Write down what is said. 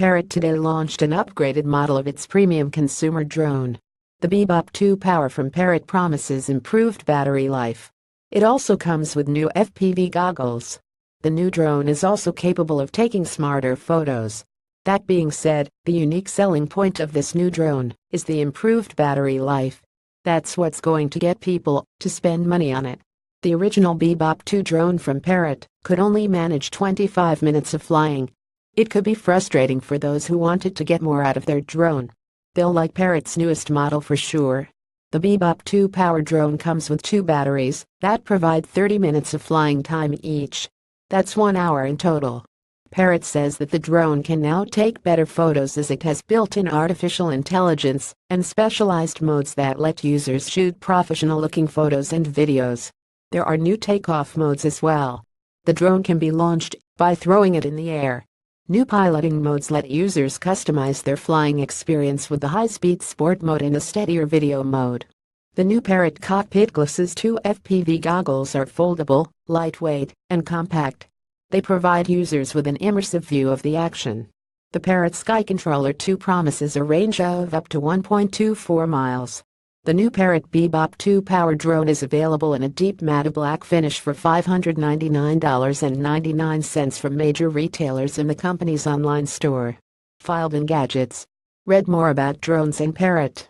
Parrot today launched an upgraded model of its premium consumer drone. The Bebop 2 Power from Parrot promises improved battery life. It also comes with new FPV goggles. The new drone is also capable of taking smarter photos. That being said, the unique selling point of this new drone is the improved battery life. That's what's going to get people to spend money on it. The original Bebop 2 drone from Parrot could only manage 25 minutes of flying. It could be frustrating for those who wanted to get more out of their drone. They'll like Parrot's newest model for sure. The Bebop 2 Power drone comes with 2 batteries that provide 30 minutes of flying time each. That's 1 hour in total. Parrot says that the drone can now take better photos as it has built-in artificial intelligence and specialized modes that let users shoot professional-looking photos and videos. There are new takeoff modes as well. The drone can be launched by throwing it in the air. New piloting modes let users customize their flying experience with the high-speed sport mode and a steadier video mode. The new Parrot Cockpit Glasses 2 FPV goggles are foldable, lightweight, and compact. They provide users with an immersive view of the action. The Parrot Sky Controller 2 promises a range of up to 1.24 miles. The new Parrot Bebop 2 Power drone is available in a deep matte black finish for $599.99 from major retailers in the company's online store. Filed and Gadgets. Read more about drones and Parrot.